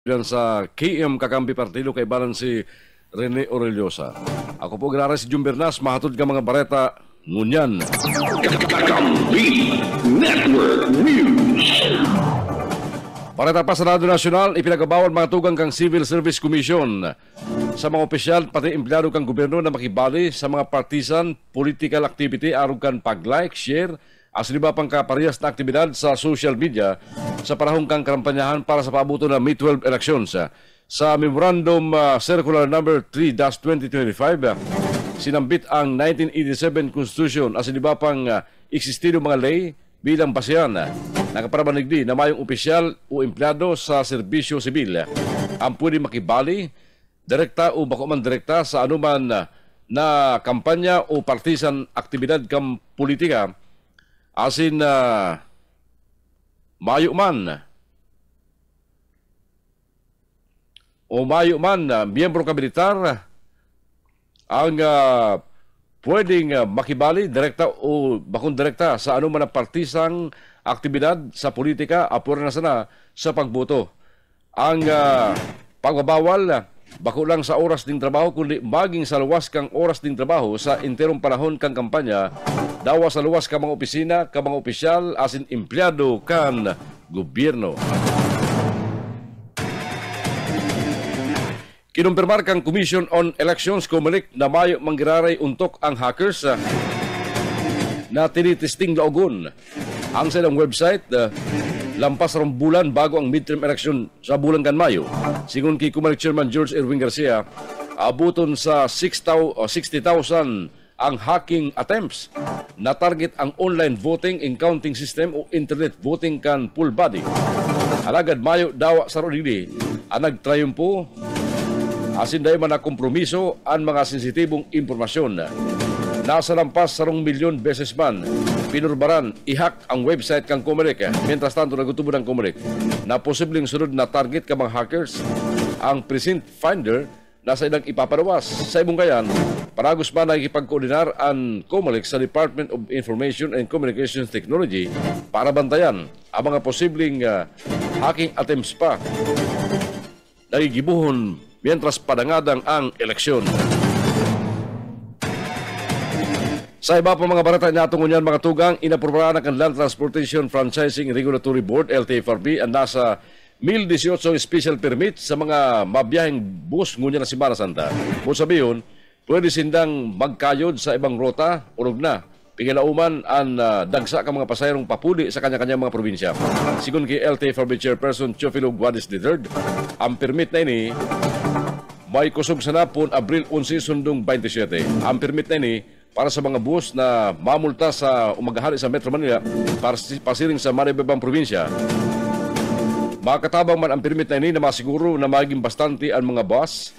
Yan sa KM Kakampi Partido kay balan si Rene Orellosa. Ako po graras si Jum Bernas, mahatod ka mga bareta ngunyan. Kakampi Network News. Bareta pa sa Radio Nacional, ipinagabawal mga tugang kang Civil Service Commission sa mga opisyal pati empleyado kang gobyerno na makibali sa mga partisan political activity aron kan pag-like, share, as iba pang kaparehas na aktibidad sa social media sa panahon kang kampanyahan para sa paabuto na May 12 elections. Sa Memorandum Circular Number 3-2025, sinambit ang 1987 Constitution as iba pang existido mga lay bilang basehan. Nakaparabanig na mayong opisyal o empleyado sa serbisyo sibil ang pwede makibali, direkta o bako man direkta sa anuman na kampanya o partisan aktibidad kang politika asin mayo man miyembro ka militar ang pwedeng makibali direkta o bakong direkta sa anuman na partisang aktibidad sa politika apura na sana sa pagboto. Ang pagbabawal bako lang sa oras ding trabaho kundi maging sa luwas kang oras ding trabaho sa interong panahon kang kampanya dawa sa luwas ka mga opisina, ka mga opisyal asin empleyado kan gobyerno. Kinumpirmar kang Commission on Elections Comelec na mayo manggiraray untok ang hackers na tinitesting laogon ang silang website lampas rong bulan bago ang midterm election sa bulan kan Mayo. Sigun kay Comelec Chairman George Erwin Garcia, abuton sa 60,000 ang hacking attempts na target ang online voting and counting system o internet voting kan full body. Alagad Mayo dawa sa rodili ang nagtrayumpo asin dahi man na kompromiso ang mga sensitibong impormasyon. Nasa lampas sa 1 milyon beses man pinurbaran i-hack ang website kang Comelec. Mientras tanto nagutubod ang Comelec na posibleng sunod na target ka mga hackers ang precinct finder na sa ilang ipapalawas sa ibong kayan. Paragos pa nakikipag-koordinar ang Comelec sa Department of Information and Communications Technology para bantayan ang mga posibleng hacking attempts pa nagigibuhon mientras padangadang ang eleksyon. Sa iba pa mga barata niya tungon mga tugang, inaprobahan ng Land Transportation Franchising Regulatory Board, LTFRB, ang nasa 1,018 special permit sa mga mabiyaheng bus ngunya na Semana Santa. Kung sabihin, pwede sindang magkayod sa ibang rota, urog na. Pigilauman ang dagsa ka mga pasayerong papuli sa kanya-kanya mga probinsya. Sigun kay LTFRB Chairperson Chofilo Guadis III, ang permit na ini may kusog sa napon Abril 11 sundong 27. Ang permit na ini para sa mga bus na mamulta sa umagahari sa Metro Manila para pasiring sa maribabang probinsya. Makatabang man ang permit na ini na masiguro na maging bastante ang mga bus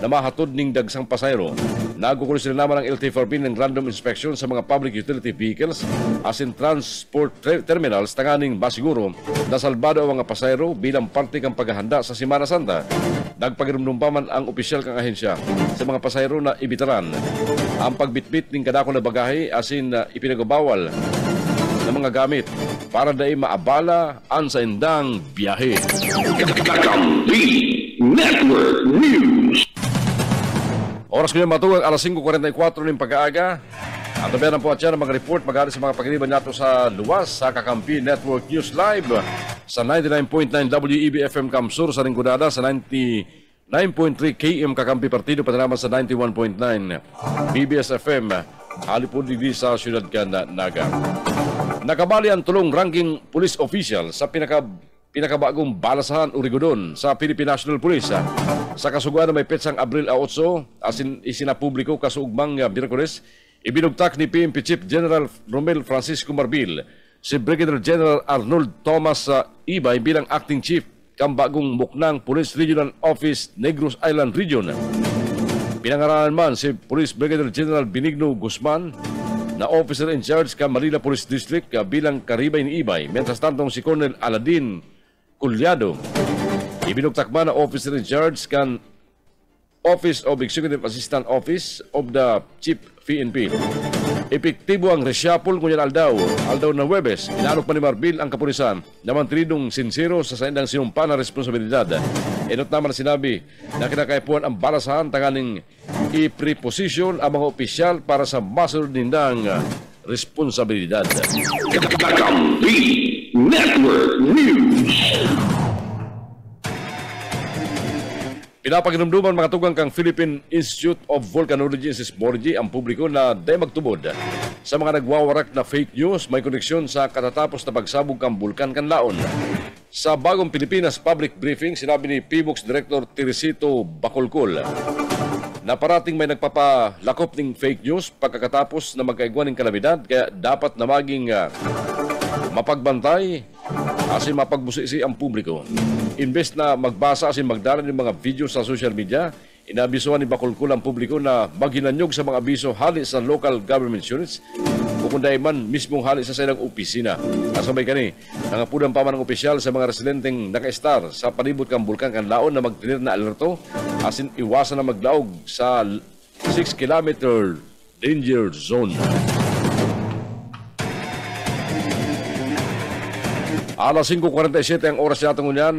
na mahatod ning dagsang pasayro. Nagukulo sila naman ang LTFRB ng random inspection sa mga public utility vehicles as in transport terminals tanganing basiguro na salbado ang mga pasayro bilang parte kang paghahanda sa Semana Santa. Nagpagirumdum pa man ang opisyal kang ahensya sa mga pasayro na ibitaran ang pagbitbit ng kadako na bagahe asin ipinagabawal ng mga gamit para dai maabala ang sa indang biyahe. Kakampi Network News. Oras ko yung matugang alas 5:44 ng pag-aaga. At tabihan po at yan ang mga report mag-aari sa mga pagkiliban nato sa luwas sa Kakampi Network News Live sa 99.9 WEB-FM Kamsur sa Ringgodada, sa 99.3 KM Kakampi Partido, pati naman sa 91.9 BBS-FM Halipod Digdi sa Siyudad Naga. Nakabali ang tulong ranking police official sa pinakabagong balasahan o rigodon sa Philippine National Police. Sa kasuguan na may petsang Abril 8, asin isinapubliko kasuugmang Miyerkules, ibinugtak ni PNP Chief General Romel Francisco Marbil si Brigadier General Arnold Thomas Ibay bilang acting chief kang bagong Muknang Police Regional Office Negros Island Region. Pinangaralan man si Police Brigadier General Benigno Guzman na officer in charge ka Manila Police District bilang karibay ni Ibay. Mientras tantong si Colonel Aladin Culyado ibinugtak man na officer in charge kan Office of Executive Assistant Office of the Chief PNP. Epektibo ang reshuffle ngunyan aldaw na Huwebes. Inalok pa ni Marbil ang kapulisan na mantridong sincero sa saindang sinumpa na responsibilidad Inot naman sinabi na kinakaipuan ang balasahan tanganing i-preposition ang mga opisyal para sa masunod nindang responsibilidad. Kakampi Network News. Pinapaginumduman mga tugang kang Philippine Institute of Volcanology and Seismology ang publiko na day magtubod sa mga nagwawarak na fake news may koneksyon sa katatapos na pagsabog kang bulkan Kanlaon. Sa bagong Pilipinas public briefing, sinabi ni PBOX Director Teresito Bacolcol na parating may nagpapalakop ng fake news pagkatapos na magkaigwan ng kalamidad kaya dapat na maging mapagbantay asin mapagbusisi ang publiko. Imbes na magbasa asin magdala ng mga video sa social media, inabisuhan ni Bacolcol ang publiko na maghinanyog sa mga abiso hali sa local government units o kung dahil man mismong hali sa silang opisina. Kasabay kani, nangapunan pa man ang opisyal sa mga residenteng naka-star sa palibot kang bulkan Kanlaon na magtinir na alerto asin iwasan na maglaog sa 6-kilometer danger zone. Alas 5:47 ang oras yatong unyan.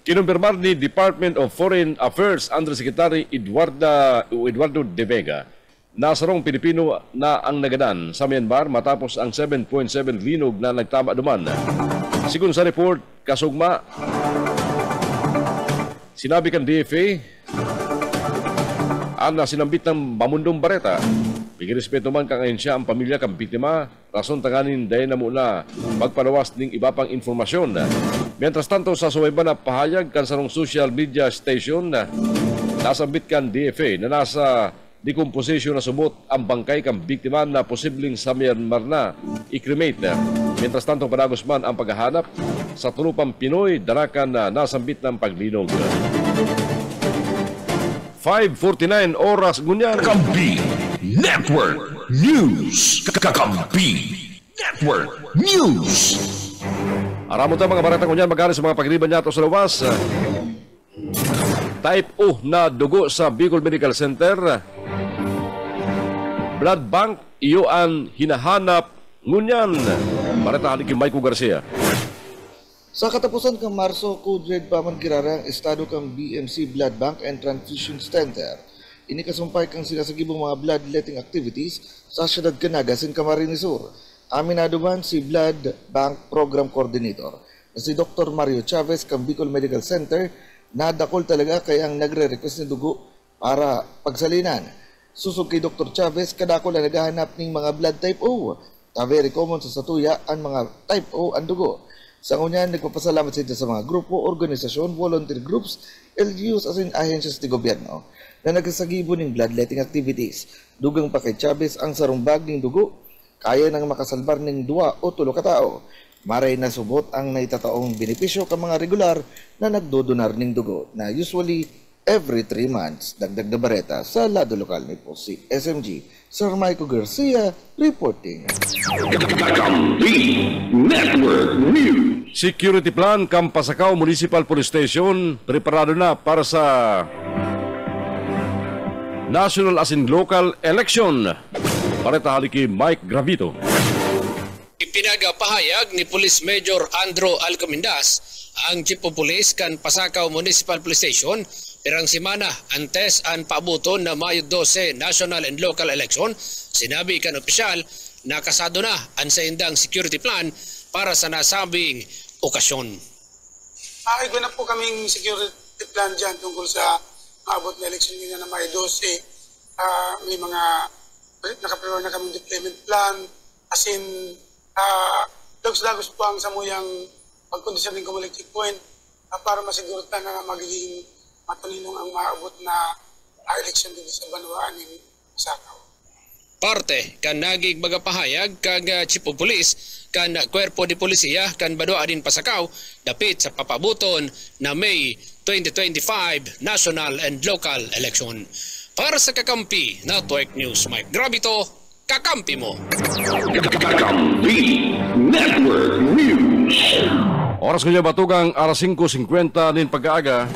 Kinumpirmar ni Department of Foreign Affairs Undersecretary Eduardo De Vega na sarong Pilipino na ang nagadan sa Myanmar matapos ang 7.7 linog na nagtama duman. Sigun sa report, kasugma, sinabi kan DFA, ang sinambit ng Mamundong Bareta, bigrespeto man kang ahensya ang pamilya kang biktima, rason tanganin dahil na muna magpalawas ng iba pang informasyon. Mientras tanto, sa suwayban na pahayag kan sarong social media station na nasambit kan DFA na nasa decomposition na subot ang bangkay kang biktima na posibleng sa Myanmar na i-cremate. Mientras tanto, padagos man ang paghahanap sa tulupang Pinoy darakan na nasambit ng paglinog. 5:49 oras ngunyan. Kakampi Network News. Kakampi Network News. Aramo ta mga baratang ngunyan magkano sa mga pagriban niya sa lawas. Type O na dugo sa Bicol Medical Center. Blood bank iyo ang hinahanap ngunyan. Barata halik kay Michael Garcia. Sa katapusan kang Marso, Code Paman Kirara ang estado kang BMC Blood Bank and Transfusion Center. Ini kasumpay kang sinasagibong mga bloodletting activities sa siyudad Canaga, Camarines Sur. Aminado man si Blood Bank Program Coordinator na si Dr. Mario Chavez kang Bicol Medical Center na dakol talaga kaya ang nagre-request ng dugo para pagsalinan. Susog kay Dr. Chavez, kadako na naghahanap ng mga blood type O. Very common sa satuya ang mga type O ang dugo. Sa ngunyan, nagpapasalamat sila sa mga grupo, organisasyon, volunteer groups, LGUs as in ahensyas ng gobyerno na nagsasagibo ng bloodletting activities. Dugang pa kay Chavez ang sarumbag ng dugo, kaya nang makasalbar ng 2 o 3 katao. Maray na subot ang naitataong benepisyo ka mga regular na nagdodonar ng dugo na usually every 3 months. Dagdag na bareta sa lado lokal ni po si SMG. Sir Michael Garcia reporting. Kakampi Network News. Security plan Kampasakaw Municipal Police Station preparado na para sa national as in local election. Bareta halik kay Mike Gravito. Ipinagapahayag ni Police Major Andrew Alcomendas ang Chief of Police kan Pasakaw Municipal Police Station pirang semana antes ang paabuton na Mayo 12 national and local election. Sinabi kan opisyal na kasado na ang saindang security plan para sa nasabing okasyon. Makikita na po kaming security plan dyan tungkol sa maabot na election nila na Mayo 12. May mga nakaprepare na kaming deployment plan as in lagos-lagos po ang samuyang pagkondisyon ng Comelec checkpoint para masigurta na magiging matalinong ang maabot na election dito sa Banwaan ng Pasakaw. Parte kan nagig magapahayag kag Chief of Police kan Kwerpo de Polisiya kan Banwaan din Pasakaw dapit sa papabuton na May 2025 national and local election. Para sa Kakampi Network News, Mike Gravito, kakampi mo. Kakampi Network News. Oras ko niya batugang alas 5:50 nin pag-aaga.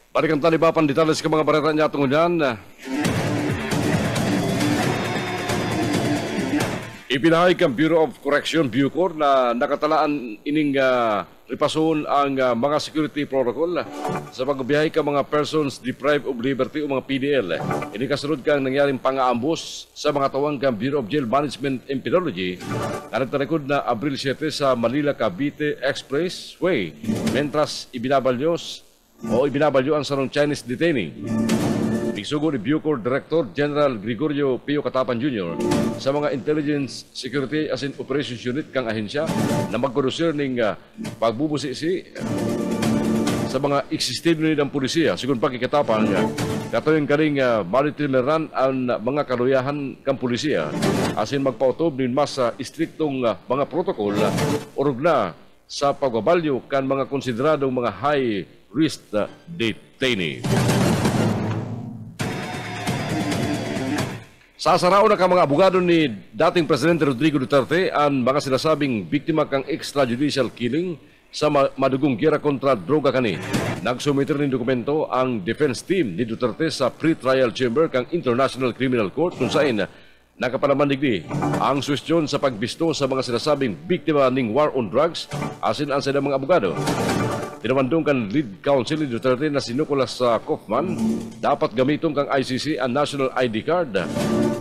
Balikan talibapan detalles ka mga bareta niya tungo dyan. Ipinahay kang Bureau of Correction, Bucor, na nakatalaan ining ripason ang mga security protocol sa pagbiyahe ka mga persons deprived of liberty o mga PDL. Ini kasunod kang nangyaring pang-aambus sa mga tawang kang Bureau of Jail Management and Penology na nagtarekod na Abril 7 sa Manila-Cavite Expressway mentras ibinabalyo ang sarong Chinese detainee. Isugo ni Bucor Director General Gregorio Pio Catapan Jr. sa mga Intelligence Security as in Operations Unit kang ahensya na magkondusir ning pagbubusisi sa mga existing ng pulisiya. Sigun pa kikatapan niya, katoyung karing monitoran ang mga kaluyahan kang pulisiya as in magpautob nin mas istriktong mga protokol orog na sa pagbabalyo kan mga konsideradong mga high-risk detainee. Sasarao na ka mga abogado ni dating Presidente Rodrigo Duterte ang mga sinasabing biktima kang extrajudicial killing sa madugong giyera kontra droga kani. Nagsumiter ng dokumento ang defense team ni Duterte sa pre-trial chamber kang International Criminal Court kung saan nakapanamandigdi ang suwestyon sa pagbisto sa mga sinasabing biktima ng war on drugs asin ang sa mga abogado. Tinamandong kan lead counsel ni Duterte na si Nicolas Kaufman dapat gamitong kang ICC ang national ID card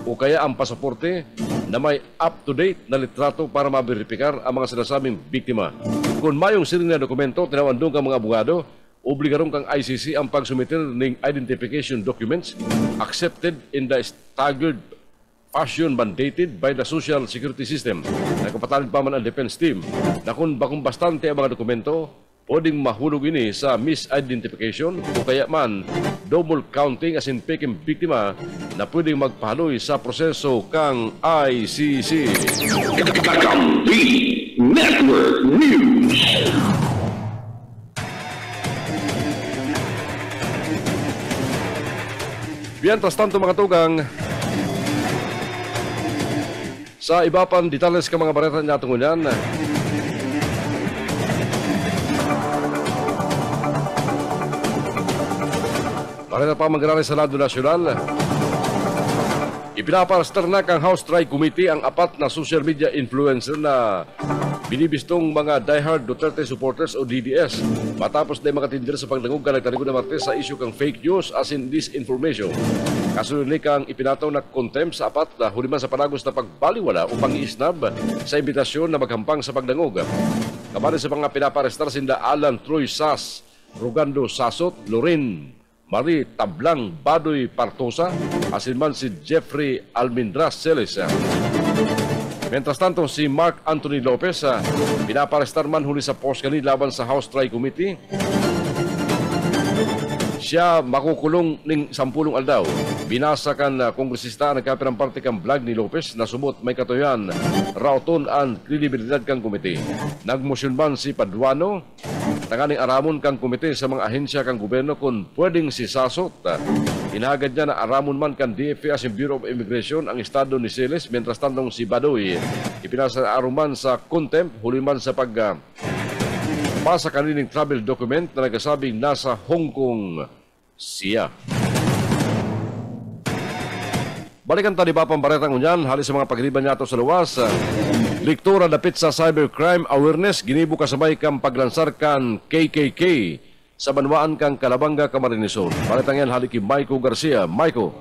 o kaya ang pasaporte na may up-to-date na litrato para maberipikar ang mga sinasabing biktima. Kung mayong siring na dokumento, tinamandong kang mga abogado, obligarong kang ICC ang pagsumitir ng identification documents accepted in the staggered fashion mandated by the Social Security System. Nagkapatalit pa man ang defense team na kung bakong bastante ang mga dokumento, pwedeng mahulog ini sa misidentification o kaya man double counting as in peking biktima na pwedeng magpahaloy sa proseso kang ICC. Kakampi Network News. Mientras tanto mga tugang, sa iba pang detalles ka mga bareta niya tungo niyan, bareta pa mangyari sa lado nasyonal, ipinaparastar na kang House Tri Committee ang apat na social media influencer na binibistong mga diehard Duterte supporters o DDS matapos na mga tindir sa pagdangog ka nagtarigod na Martes sa issue kang fake news as in disinformation. Kasunod ni kang ipinataw na contempt sa apat na huliman sa panagos na pagbaliwala o pang-iisnab sa imbitasyon na maghampang sa pagdangog. Kabali sa mga pinaparestar sinda Alan Troy Sas, Rogando Sasot, Loren Marie Tablang Badoy Partosa, asin man si Jeffrey Almindras Celes. Mientras tanto, si Mark Anthony Lopez, pinaparestar man huli sa post kani laban sa House Tri Committee. Siya makukulong ning 10 aldaw. Binasa kan kongresista nagkapirang parte kang vlog ni Lopez na sumot may katuyan rauton ang kredibilidad kang komite. Nagmosyon man si Paduano tanganing aramon kang komite sa mga ahensya kang gobyerno kung pwedeng si Sasot. Inagad niya na aramon man kang DFA as in Bureau of Immigration ang estado ni Celes, mientras tantong si Badoy ipinasa aruman sa contempt huli man sa pasa kanining travel document na nagsasabing nasa Hong Kong siya. Balikan tadi ba pambaretang unyan, halis sa mga pagriban niya ito sa luwas. Liktura dapit sa cybercrime awareness, ginibo kasabay kang paglansar kan KKK sa banwaan kang Calabanga, Camarines Sur. Balitang yan, haliki Maiko Garcia. Maiko.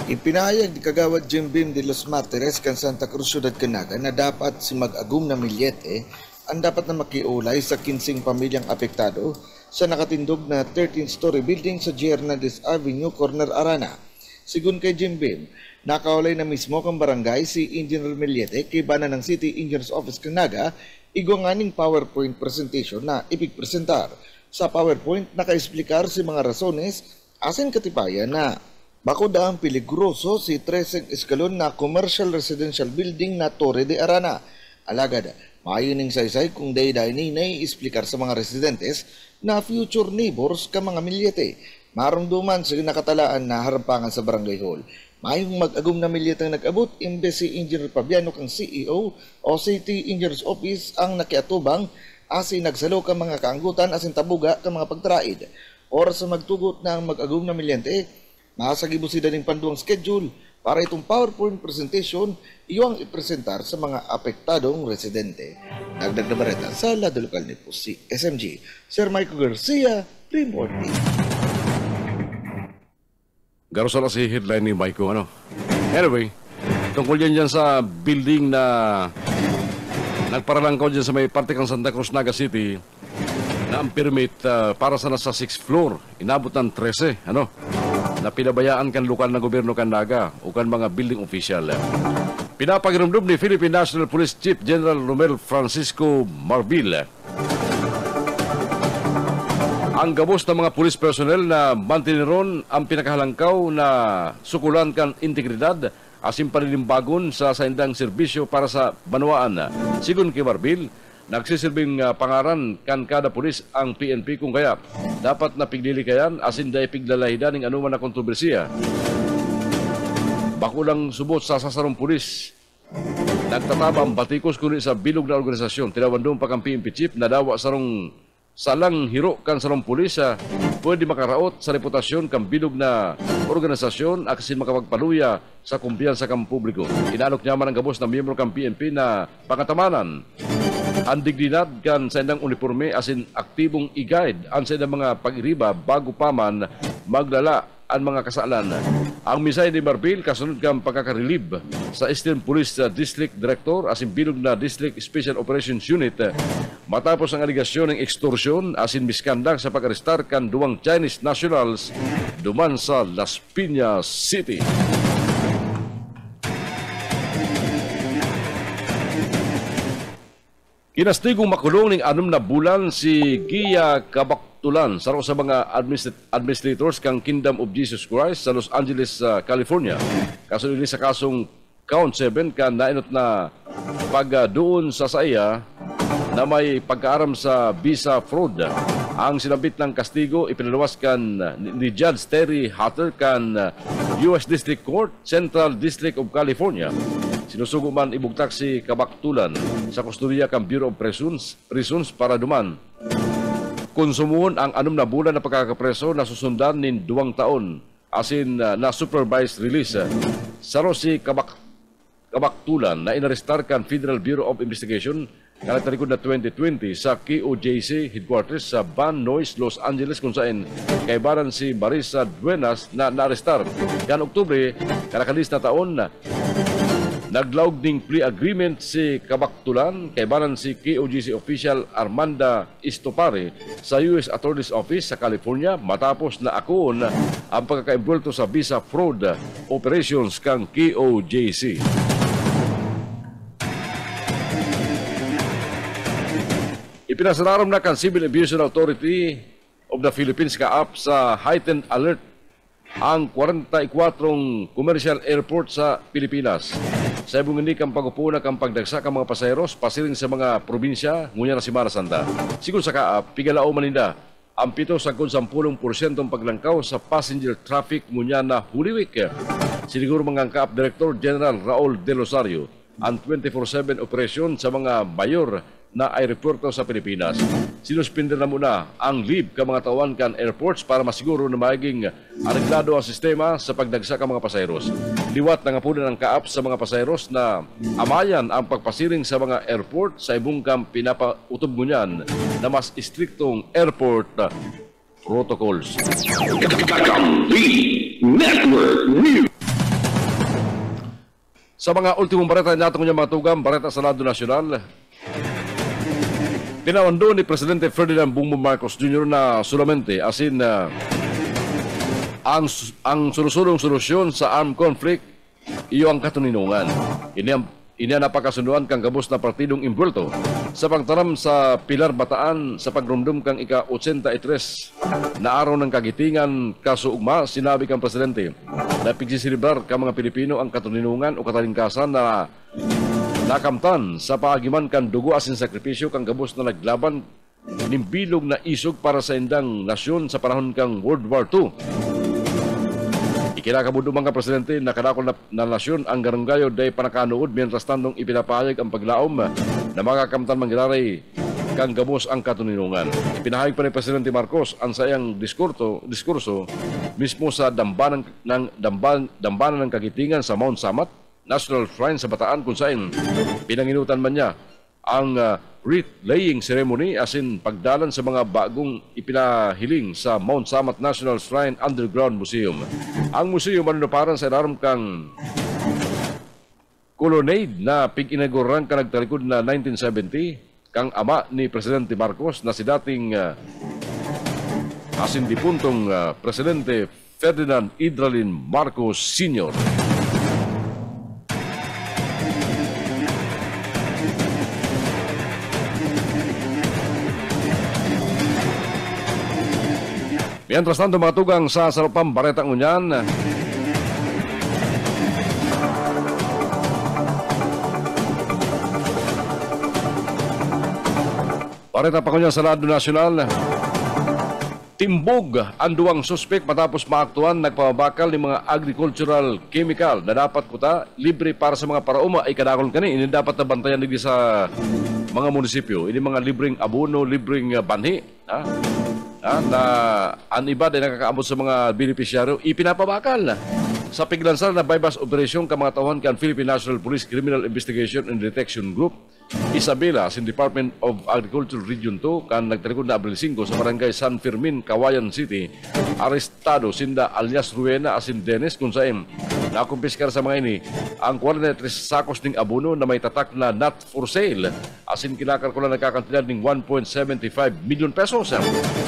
Ipinahayag ni Kagawad Jim Bim de los Martires kan Santa Cruz, Ciudad Canaga na dapat si mag-agum na milyete ang dapat na makiulay sa 15 pamilyang apektado sa nakatindog na 13-story building sa G. Hernandez Avenue, Corner Arana. Sigun kay Jim Bim, nakaulay na mismo kang barangay si Engineer Millete kay bana ng City Engineer's Office Canaga, igwanganing PowerPoint presentation na ipigpresentar. Sa PowerPoint, naka-explicar si mga rasones asin katipayan na bako daang peligroso si 13 eskalon na commercial residential building na Torre de Arana. Alagad, maayuning saysay kung day-day ninay explicar sa mga residentes na future neighbors ka mga milyete. Marumduman sa nakatalaan na harampangan sa barangay hall. Mayong mag-agum na milyete ang nag-abot, imbes si Engineer Fabiano kang CEO o City Engineer's Office ang nakiatubang asin nagsalo ka mga kaanggutan asin tabuga ka mga pagtraid. Oras sa magtugot na ang mag-agum na milyente, masagibo sila ng panduang schedule para itong PowerPoint presentation iyong ipresentar sa mga apektadong residente. Dagdag na bareta sa Lado Lokal ni po si SMG. Sir Michael Garcia, reporting. Garosa na si headline ni Maiko, ano? Anyway, tungkol yan sa building na nagparalangkaw dyan sa may parte kang Santa Cruz, Naga City, na ang permit para sa nasa 6th floor, inabot ng 13, ano? Na pinabayaan kan lokal na gobyerno kan Naga o kan mga building official. Pinapagirumdum ni Philippine National Police Chief General Romel Francisco Marbil ang gabos ng mga police personnel na mantineron ang pinakahalangkaw na sukulan kan integridad asin panilimbagon sa saindang serbisyo para sa banwaan. Sigun kay Marbil, nagsisilbing pangaran kan kada pulis ang PNP kung kaya dapat na piglilikayan asin dahil piglalahidan ng anuman na kontrobersiya. Bakulang subot sa sasarong pulis, nagtatabang batikos kundi sa bilog na organisasyon. Tinawandong pa kang PNP chief na dawa sarong salang hiro kan sarong pulis pwede makaraot sa reputasyon kang bilog na organisasyon akasin makapagpaluya sa kumpiyansa kang publiko. Inalok niya man ang gabos na miyembro kang PNP na pangatamanan ang dignidad kan sa indang uniforme asin aktibong i-guide ang sa indang mga pag-iriba bago pa man maglala ang mga kasalan. Ang misay ni Marbil kasunod kang pagkakarelib sa Eastern Police District Director asin bilog na District Special Operations Unit matapos ang aligasyon ng extortion asin miskandang sa pag-arestar kan duwang Chinese nationals duman sa Las Piñas City. Kinastigong makulong ng 6 na bulan si Gia Kabaktulan saro sa mga administrators kang Kingdom of Jesus Christ sa Los Angeles, California. Kasunod sa kasong Count 7 ka nainot na pagdoon sa saya na may pagkaaram sa visa fraud. Ang sinabit ng kastigo ipinalawas kan ni Judge Terry Hatter kan U.S. District Court, Central District of California. Sinusugo man ibugtak si Kabaktulan sa kustodiya kang Bureau of Prisons para duman. Konsumuhon ang 6 na bulan na pagkakapreso na susundan nin 2 taon asin na supervised release. Saro si Kabaktulan na inarestar kan Federal Bureau of Investigation kalatarikod na 2020 sa KOJC headquarters sa Van Nuys, Los Angeles kung saan kaibaran si Marisa Duenas na naarestar. Kan Oktubre, kalakalis na taon na naglaog ding plea agreement si Kabaktulan kaibaran si KOJC official Armanda Istopare sa U.S. Attorney's Office sa California matapos na akon ang pagkakaimbolto sa visa fraud operations kang KOJC. Ipinasalaram na kan Civil Aviation Authority of the Philippines kaap sa heightened alert ang 44 commercial airport sa Pilipinas. Sa ibong hindi kang pag-upuna kang pagdagsa kang mga pasayeros pasiring sa mga probinsya ngunya na Semana Santa. Sigun sa kaap, pigalao maninda ang 7-10% paglangkaw sa passenger traffic ngunya na Holy Week. Siniguro mga kaap Director General Raul De Rosario ang 24/7 operasyon sa mga mayor na aeroporto sa Pilipinas. Sinuspinde na muna ang leave ka mga tawan kan airports para masiguro na maging areglado ang sistema sa pagdagsa ka mga pasayeros. Liwat na nga po ng kaap sa mga pasayeros na amayan ang pagpasiring sa mga airport sa ibong kam pinapautob mo niyan na mas istriktong airport protocols. Network News. Sa mga ultimong bareta natong niya mga tugam, bareta sa Lado Nasyonal, pinawando ni Presidente Ferdinand Bongbong Marcos Jr. na solamente asin ang sulusulong solusyon sa armed conflict iyo ang katuninungan. Ini ang napakasunduan kang gabos na partidong imbulto sa pagtaram sa Pilar Bataan sa pagrumdum kang ika-83 na araw ng kagitingan kasuugma. Sinabi kang Presidente na pigsisilibar ka mga Pilipino ang katuninungan o katalingkasan na nakamtan sa paagiman kan dugo asin sakripisyo kang gabos na naglaban nimbilog na isog para sa indang nasyon sa panahon kang World War II. Ikinakabudo mga Presidente na kadakol na nasyon ang garunggayo day panakanuod mientras tandong ipinapahayag ang paglaom na makakamtan mangiraray kang gamos ang katuninungan. Ipinahayag pa ni Presidente Marcos ang sayang diskurso mismo sa dambanan ng kagitingan sa Mount Samat, National Shrine sa Bataan, kung saan pinanginutan man niya ang wreath-laying ceremony as in pagdalan sa mga bagong ipinahiling sa Mount Samat National Shrine Underground Museum. Ang museum manunuparan sa ilalim kang colonnade na pig-inauguran ka nagtalikod na 1970 kang ama ni Presidente Marcos na si dating asin dipuntong Presidente Ferdinand Idralin Marcos Sr. Mientras tanto, mga tugang sa Salupam, Baretang Unyan, Bareta pa kunyan sa Lado Nasyonal, timbog ang duwang suspek matapos maaktuan nagpabakal ng mga agricultural chemical na dapat kuta libre para sa mga parauma ay kadakol kani. Ini dapat na bantayan digdi sa mga munisipyo. Ini mga libreng abono, libreng banhi. Na ang iba din nakakaabot sa mga beneficiaryo, ipinapabakal sa piglansal na bypass operation ka mga tauhan kan Philippine National Police Criminal Investigation and Detection Group Isabela sa Department of Agriculture Region 2 kan nagtalikod na Abril 5 sa Barangay San Fermin, Kawayan City. Arestado sinda alias Ruena asin Dennis kung saan nakumpiskar sa mga ini ang 43 sakos ng abono na may tatak na not for sale asin kinakalkulan nagkakantidad ng 1.75 million pesos.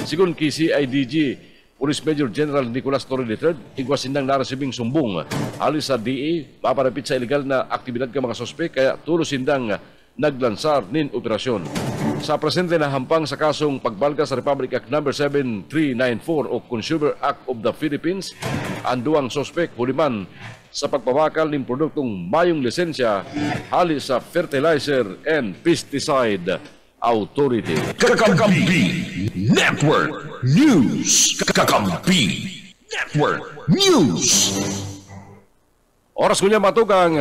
Sigun kay CIDG Police Major General Nicolas Torre III, igwas sindang naresibing sumbong halis sa DA paparapit sa illegal na aktibidad ka mga sospek kaya tulos sindang naglansar nin operasyon. Sa presente na hampang sa kasong pagbalga sa Republic Act No. 7394 o Consumer Act of the Philippines, ang duwang sospek huliman sa pagpabakal ng produktong mayong lisensya halis sa Fertilizer and Pesticide Authority. Kakampi Network News. Kakampi Network News. Oras ko niya matugang,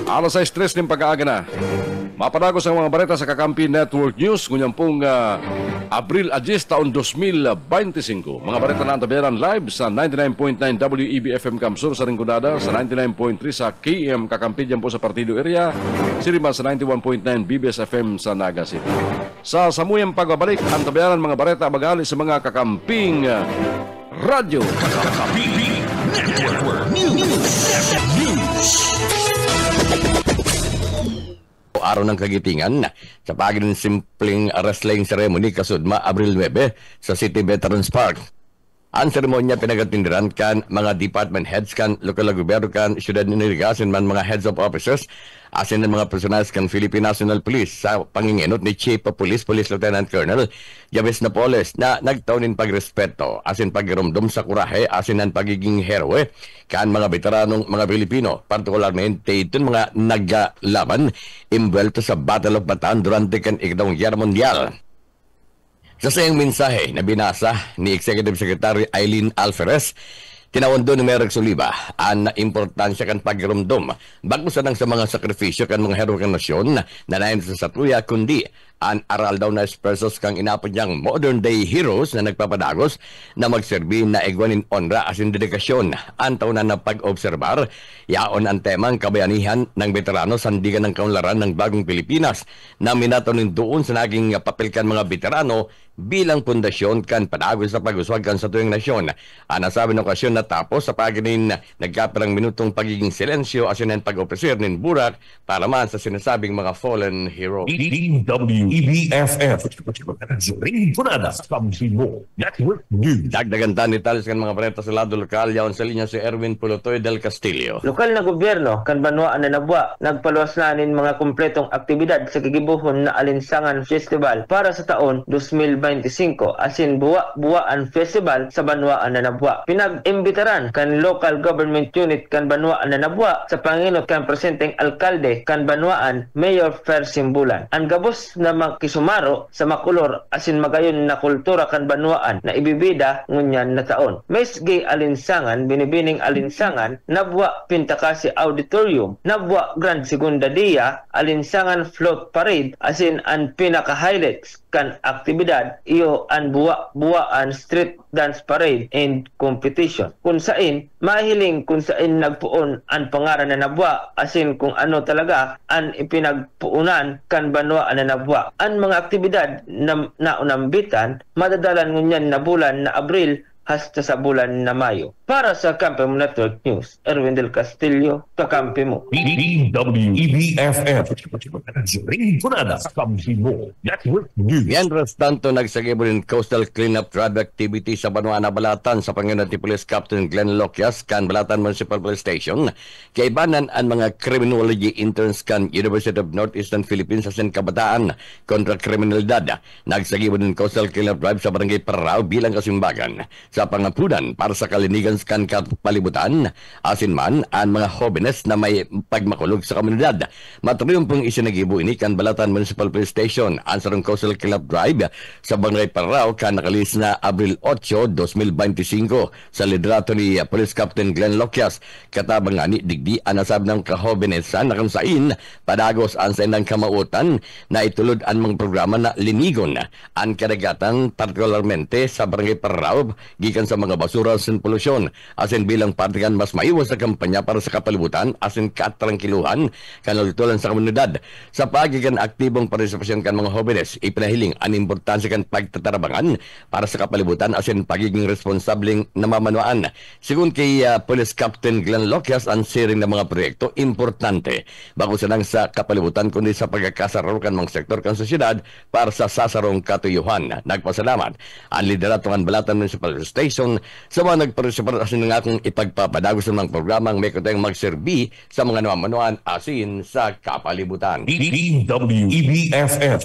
alas 6:03 ng pag-aaga na. Mapadagos ang mga balita sa Kakampi Network News ngunyang pong Abril 10 taon 2025. Mga balita na antabayaran live sa 99.9 WEB-FM Kamsur sa Rinconada, sa 99.3 sa KM Kakampi dyan po sa Partido Area, Siriman sa 91.9 BBS-FM sa Naga City. Sa samuyang pagbabalik, antabayaran mga balita magali sa mga Kakamping Radyo. Kakampi Network News. Araw ng kagitingan sa pagiging simpleng wrestling ceremony kasudma Abril 9 sa City Veterans Park. Ang seremonya pinagatindiran kan mga department heads kan lokal na gobyerno kan syudad ni Irigasin man mga heads of officers asin ng mga personals kan Philippine National Police sa pangingenot ni Chief of Police Police Lieutenant Colonel Javis Napoles na nagtaunin pagrespeto asin pagirumdum sa kurahe asin ang pagiging heroe kan mga veteranong mga Pilipino, partikularmente itong mga naglaban imbuelto sa Battle of Bataan durante kan Ikadawang Giyera Mundial. Sa sayang mensahe na binasa ni Executive Secretary Eileen Alferez, tinawon doon ni Merek Soliva ang importansya kan pagirumdum bago sa mga sakripisyo kan mga hero kan nasyon na nain sa satuya kundi ang aral daw na persons kang inapod niyang modern day heroes na nagpapadagos na magserbi na igwanin onra asin dedikasyon ang taunan na pag-obserbar yaon ang temang kabayanihan ng veterano sandigan ng kaunlaran ng bagong Pilipinas na minatonin doon sa naging papel kan mga veterano bilang pundasyon kan padagos sa pag-uswag kan sa tuyong nasyon. Ang nasabi ng okasyon na tapos sa paginin nagkaperang minutong pagiging silensyo asin ang pag-opresir nin burak para man sa sinasabing mga fallen hero. WEBFF Rinconada Network News. Dagdagan ni talis kan mga balita sa lado lokal yaon sa linya si Erwin Pulotoy del Castillo. Lokal na gobyerno kan banwaan na nabwa nagpaluwas na nin mga kumpletong aktibidad sa kagibuhon na Alinsangan Festival para sa taon 2025 asin buwaan festival sa banwaan na nabwa. Pinag-imbitaran kan local government unit kan banwaan na nabwa sa panginot kan presenteng alkalde kan banwaan Mayor Fer Simbulan. Ang gabos na makisumaro sa makulor asin magayon na kultura kan banwaan na ibibida ngunyan na taon. Mesgi alinsangan, binibining alinsangan, nabwa Pintakasi Auditorium, nabwa Grand Segunda Dia, alinsangan float parade asin ang pinaka-highlights kan aktibidad iyo ang buwaan street dance parade and competition. Kung saan mahiling kung saan nagpuon ang pangaran na nabwa asin kung ano talaga ang ipinagpuunan kan banwa na nabwa. Ang mga aktibidad na naunambitan madadalan ngunyan na bulan na Abril hasta sa bulan na Mayo. Para sa Kampi Mo Network News, Erwin Del Castillo, kakampi mo. DWEBFF. Rinconada, Kampi Mo Network News. Mientras tanto, nagsagip rin coastal cleanup drive activity sa Banwa na Balatan sa Panginoon ni Police Captain Glenn Lokias kan Balatan Municipal Police Station. Kaibanan ang mga criminology interns kan University of Northeastern Philippines sa Kabataan kontra kriminalidad. Nagsagip rin coastal cleanup drive sa Barangay Parao bilang kasimbagan sa pangapunan para sa kalinigan kan kapalibutan, asin man ang mga jóvenes na may pagmakulog sa komunidad. Matryumpong isinagibo ini kan Balatan Municipal Police Station ang sarong coastal cleanup drive sa Barangay Parao kan nakalis na Abril 8, 2025 sa liderato ni Police Captain Glenn Lokias. Katabang nga ni digdi ang nasab ng kahobenesan na kansain padagos ang sa inang kamautan na itulod ang mga programa na linigon ang kadagatan partikularmente sa Barangay Parao gikan sa mga basura sin polusyon asin bilang partikan mas maiwas sa kampanya para sa kapalibutan asin katrangkiluhan kanultulan sa komunidad. Sa pagigan aktibong partisipasyon kan mga jóvenes ipinahiling ang importansya kan pagtatarabangan para sa kapalibutan asin pagiging responsableng namamanwaan. Sigun kay Police Captain Glenn Lokias, ang siring ng mga proyekto importante bago sanang sa kapalibutan kundi sa pagkakasaro kan mga sektor kan sosyedad para sa sasarong katuyuhan. Nagpasalamat ang liderato ng Balatan Municipal Station sa mga nagpartisipar asin nga akong ipagpapadagos ng mga programang may kutayang magserbi sa mga namamanuan asin sa kapalibutan. DWEBFF.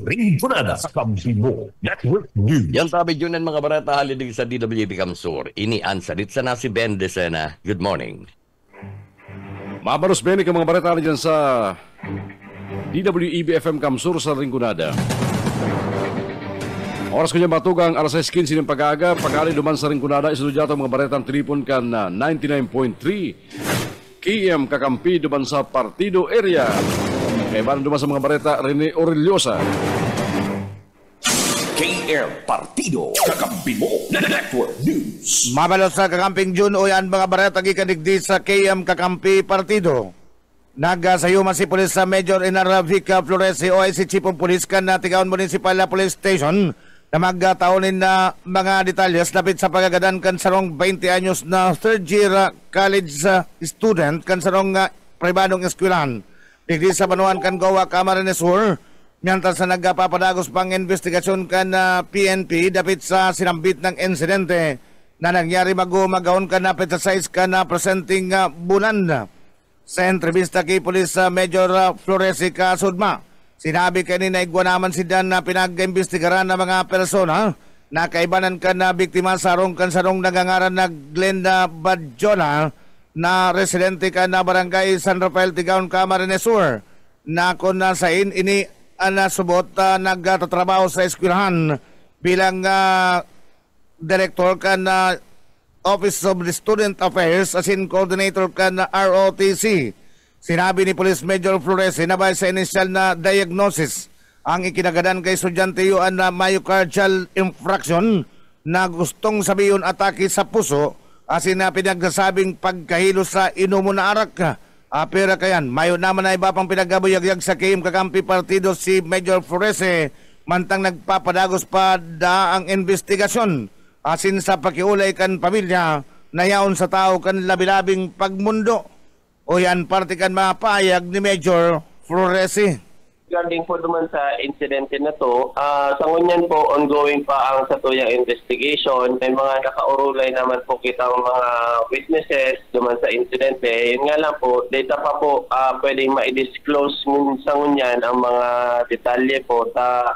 Rinconada, Kampi Mo Network News. Yan tabi yun ang mga barata halidig sa DWB Kamsur. Ini ang salit sa nasi Ben Desena. Good morning. Mabaros benik ang mga barata dyan sa DWEB-FM Kamsur sa Rinconada. Oras ko niya matugang alas 6:15 ng pag-aga. Pagkali duman sa Rinconada, isuludyato mga baretang tripon kan na 99.3 KM Kakampi duman sa Partido Area. Kaya ba duman sa mga bareta Rene Orillosa. KM Partido Kakampi Mo Network News. Mabalos sa Kakamping June o yan mga bareta gikanigdi sa KM Kakampi Partido. Nagasayuma si Police sa Major Enar Vica Flores o si Chief of Police kan na Tigaon Municipal Police Station na magtaunin na mga detalyes lapit sa pagagadan kan sarong 20 anyos na third year college student kan sarong pribadong eskwelahan. Digdi sa Banuan kan Goa Camarines Sur, mientras sa nagpapadagos pang investigasyon kan PNP dapit sa sinambit ng insidente na nangyari magawon kan napit sa size kan presenting bulan. Sa entrevista kay Police Major Flores Kasudma, sinabi kanina igwa naman si Dan na pinag-imbestigaran ng mga persona na kaibanan ka na biktima sarong kansarong nagangaran na Glenda Badjola na residente ka na barangay San Rafael Tigaon Camarines Sur na kung nasain ini nasubot nagtatrabaho sa eskwelahan bilang director ka na Office of the Student Affairs asin coordinator ka na ROTC. Sinabi ni Police Major Flores sinabay sa initial na diagnosis ang ikinagadan kay estudyante yuan na myocardial infarction na gustong sabiyon atake sa puso asin na pinagsasabing pagkahilo sa inumo na arak. Pera kayan, mayo naman na iba pang pinagabuyagyag sa KM Kakampi Partido si Major Flores mantang nagpapadagos pa da ang investigasyon asin sa pakiulay kan pamilya na yaon sa tao kan labilabing pagmundo. O yan parte kan mapayag ni Major Flores. Regarding po naman sa insidente na to, sa ngunyan po ongoing pa ang satuyang investigation. May mga nakaurulay naman po kitang mga witnesses naman sa insidente. Yun nga lang po, data pa po pwedeng ma-disclose sa ngunyan ang mga detalye po.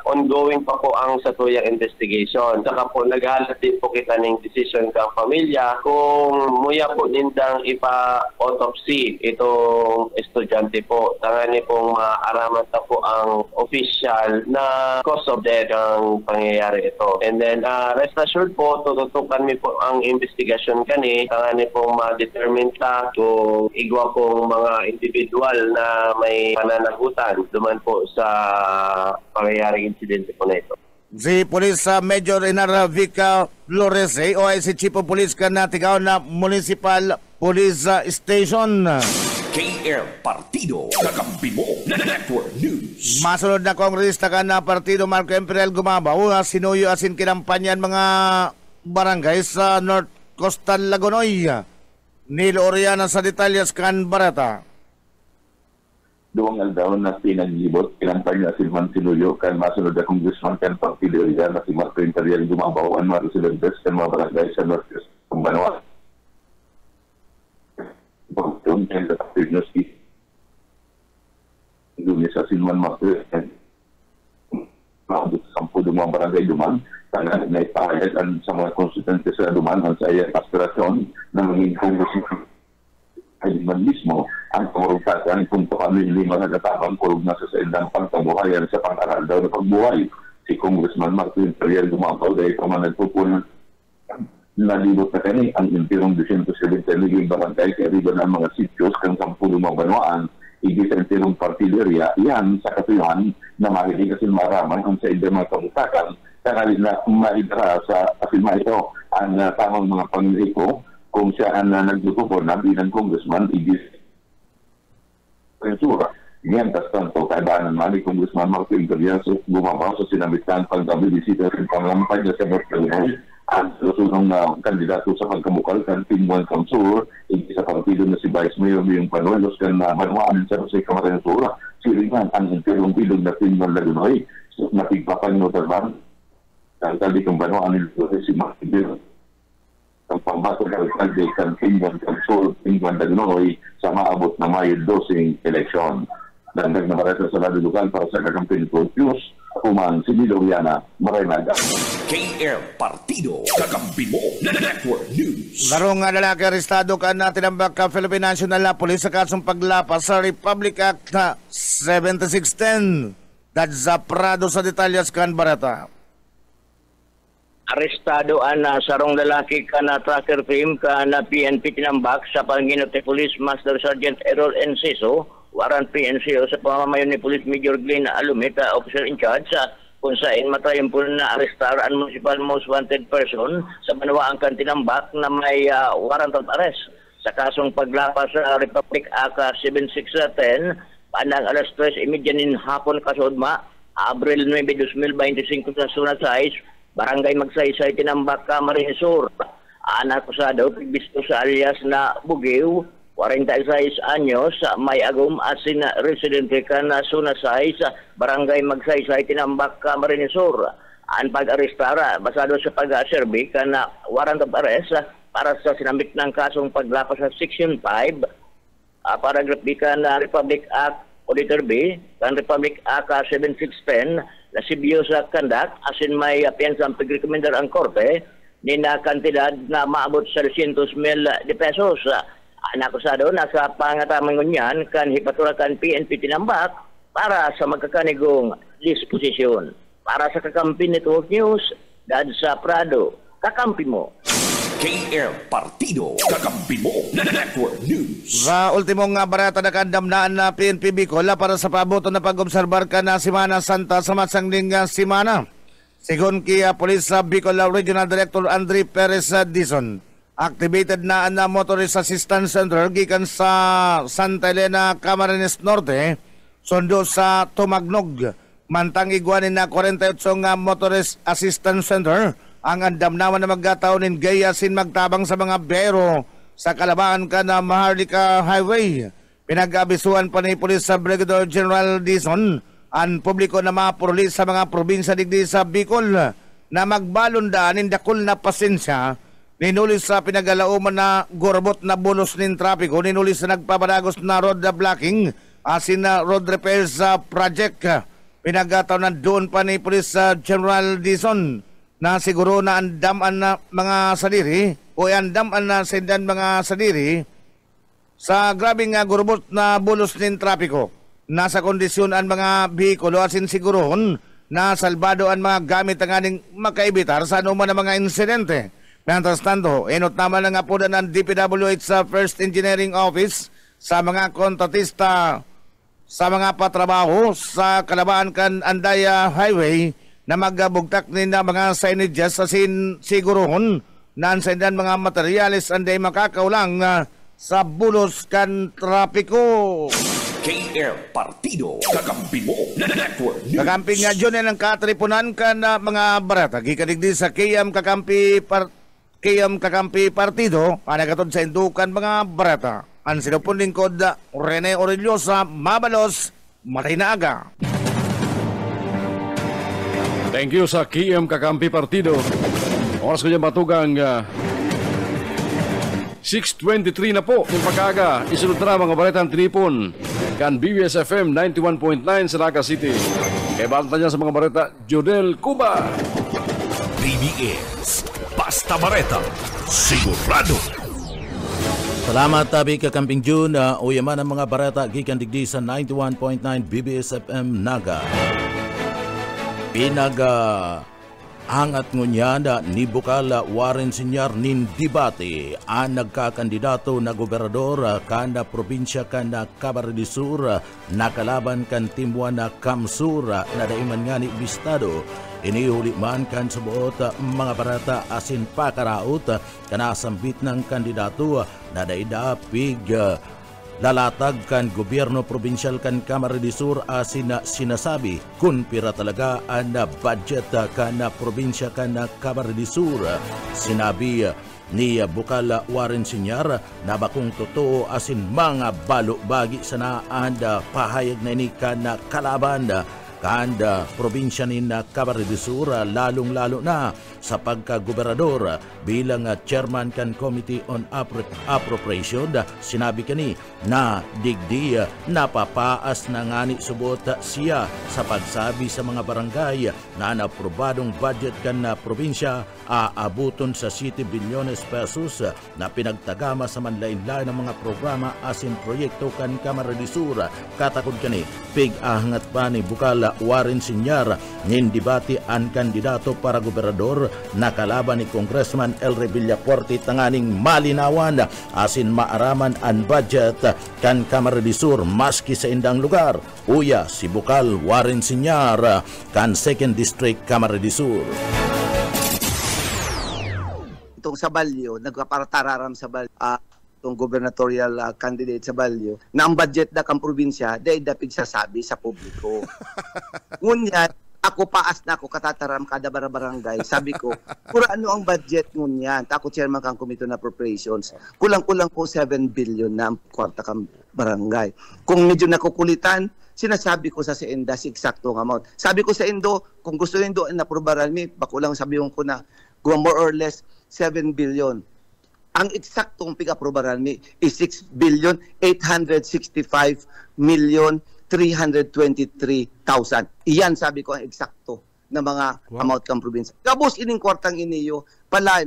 Ongoing pa po ang satuyang investigation. Saka po naghahalat din po kita ng decision kang pamilya kung muya po nindang ipa-autopsy itong estudyante po. Tangani pong maaraman ta po ang official na cause of death ang pangyayari ito. And then rest assured po, tututukan mi po ang investigasyon kani, kani pong ma-determine ta kung igwa pong mga individual na may pananagutan duman po sa pangyayaring insidente po na ito. Si Police Major Inarvica Flores, OIC Chief of Police ka na tigaw na Municipal Police Station. KR Partido, kakampi mo, Network News. Masunod na kongresista ka na Partido Marco Imperial Gumabaw, sinuyo asin kinampanyan mga barangay sa North Coastal Lagonoy. Nilo Oriana sa detalyas kan Barata. Duwang aldaw na pinaglibot, kinampanya si Man Sinuyo, kan masunod na Congressman kan Partido na si Marco Imperial Gumabaw, ang mga residentes kan mga barangay sa North Coastal Banwa. Pagkong and the Prognosis Dunia sa Sinman Marco and maabot sa 10 mga barangay duman, tangan na ipahayag sa mga konsultante sa duman ang sa iyang aspirasyon na maging Congressman ay man mismo ang pangurugtasan kung paano yung 5 nagatabang kurug na sa indang pangkabuhayan sa pang-aral daw na pagbuhay. Si Congressman Marco Imperial Gumabaw dahil pa man nagpupunan nalibot na kani ang impirong 270 liging barangay kaya riba ng mga sityos kang 10 mga banwaan higit sa impirong partileria yan sa katuyuhan na mahilig kasi maraman ang sa indang mga kamutakan kaya na maidra sa afirma ito ang tamang mga pangliko kung siya ang nagtutupo na bilang congressman, igis pensura. Ngayon, tas tanto, kaibaanan man ni Congressman Marco Imperial gumabaw sa sinamitan pagkabilisita sa panglampay niya sa North Carolina ang susunong na kandidato sa pagkamukal kan Tinguan Council, igis sa partido na si Vice Mayor Biyong Panuelos kan Banwaan sa Jose Camarena Sura, siringan ang impirong bilog na Tinguan Lagunoy, napigpapan nyo tarban, ang tali kong Banwaan nito si Marco Imperial. Ang pambato ng alcalde kan Tinguan Council, Tinguan Lagunoy sa maabot na Mayo 12 eleksyon. Dandag na marasa sa lado lokal para sa kakampin ko News, Kuman, si Miliana, Maraynaga. KR Partido, kakampi mo, Network News. Larong nga lalaki arestado ka na tinambak ka Philippine National Police sa kasong paglapas sa Republic Act na 7610. That's sa Prado sa detalyas kan Barata. Arestado ana sarong lalaki ka na tracker team ka na PNP tinambak sa Panginot ni Police Master Sergeant Errol Enciso, warrant PNCO sa pamamayon ni Police Major Glenn Alumita, officer in charge sa kung saan matayon po na arestar ang municipal most wanted person sa Banwaan kan tinambak na may warrant of arrest sa kasong paglapas sa Republic Act 7610 panang alas 3:30 hapon kasudma Abril 9, 2025 sa Zona 6 Barangay Magsaysay, tinambak Camarines Sur. Anak kusado, bisto sa alias na Bugiw, 46 anyos, may agum asin residente ka na Zona 6, Barangay Magsaysay, tinambak Camarines Sur. Ang pag-arestara, basado sa pag-serbi ka na warrant of arrest para sa sinambit ng kasong paglapas sa Section 5, paragraph B ka na Republic Act Auditor B, kan Republic Act 7610, na sibiyo sa kandak, asin may piyansang pag-recommendar ang korte, ni na kantidad na maabot sa 200,000 pesos. Ang akusado, nasa pangatamang ngunyan, kan hipaturakan PNP tinambak para sa magkakanigong disposisyon. Para sa kakampi Network News, dad sa Prado, kakampi mo. KR Partido, kakampi mo, Network News. Sa ultimong barata na kandamnaan na PNP Bicol para sa paboto na pag-obserbar ka na Semana Santa sa masangling Semana. Sigon kaya Police Bicol Regional Director Andre Perez Dizon, activated na ang Motorist Assistance Center gikan sa Santa Elena, Camarines Norte, sundo sa Tumagnog. Mantang iguanin na 48 nga Motorist Assistance Center ang andamnawan na magkataunin gayasin magtabang sa mga biyero sa kalabaan ka na Maharlika Highway. Pinag-abisuan pa ni Police Brigadier General Dizon ang publiko na mapuruli sa mga probinsya digdi sa Bicol na magbalundaan indakol na pasensya. Ninulis sa pinagalauman na gorbot na bulos nin trapiko, ninulis sa nagpapadagos na road blocking asin na road repairs project. Pinagkataunan doon pa ni Police General Dizon na siguro na andaman na mga sadiri o andaman na sindan mga sadiri sa grabing gurbot na bulos nin trapiko. nasa kondisyon ang mga bihikulo asin sigurohon na salbado ang mga gamit ang aning makaibitar sa anuman ang mga insidente. Mientras tanto, inot naman ang apunan ng DPWH sa First Engineering Office sa mga kontratista sa mga patrabaho sa Kalabaan kan Andaya Highway na magbugtak ni na mga signages asin sigurohon na ansendan mga materyales anday makakaulang sa bulos kan trapiko. KR Partido, kakampi mo, Network News. Kakampi nga dyan ang katripunan ka na mga barata. Gikadigdi sa KM Kakampi Partido, anagatod sa indukan mga barata. Ang sinupon lingkod, Rene Orellosa, Mabalos, Marinaaga. Thank you sa KM Kakampi Partido. Oras ko dyan matugang 6:23 na po ng pagkaga. Isunod na mga baletang tinipon kan BBS FM 91.9 sa Naga City. Kaya banta niya sa mga bareta, Jodel Cuba. BBS, basta bareta, sigurado. Salamat tabi kakamping June. Uyaman ang mga bareta gikan digdi sa 91.9 BBS FM Naga. Angat ngunyan ni Bukal Warren Sr. nin debate ang nagkakandidato na gobernador kada probinsya kana Camarines Sur nakalaban kan Timbuan na Kamsur na daiman nga ni Bistado. Inihuli man kan subuot mga barata asin pakaraot kana sambit ng kandidato na daidapig lalatag kan gobyerno probinsyal kan Camarines Sur asin sinasabi kung pira talaga ang budget kan probinsya kan Camarines Sur. Sinabi ni Bukal Warren Sr. na bakong totoo asin mga balo-bagi sa naan pahayag na ini kan kalaban kanda probinsya ni Camarines Sur lalong-lalo na sa pagkagobernador bilang chairman kan Committee on Appropriation. Sinabi kani na digdi napapaas na ngani subot siya sa pagsabi sa mga barangay na naprobadong budget kan na probinsya aabuton sa 7 bilyones pesos na pinagtagama sa manlain-lain ng mga programa asin proyekto kan Camarines Sur. Katakod kani pig-ahangat pa ni Bukal Warren Sr. nin debate ang kandidato para gobernador na kalaban ni Congressman Elre Villapuerte tanganing malinawan asin maaraman ang budget kan Camarines Sur maski sa indang lugar. Uya si Bukal Warren Sr. kan 2nd District Camarines Sur. Itong sa Balyo, nagparatararam sa Balyo, itong gubernatorial candidate sa Balyo, na ang budget na kang probinsya, dahil dapig sasabi sa publiko. Ngunyan, ako paas na ako katataram kada barangay. Sabi ko, pura ano ang budget ngunyan? Ako chairman kang Committee on Appropriations. Kulang-kulang po 7 billion na ang kwarta kang barangay. Kung medyo nakukulitan, sinasabi ko sa Enda si eksaktong amount. Sabi ko sa Indo, kung gusto Indo na aprobaran mi, bakulang sabihin ko na more or less 7 billion. Ang eksaktong pig-aprobaran mi is 6,865,323,000. Iyan sabi ko ang eksakto na mga amount kang probinsya. Gabos ining kwartang iniyo, pala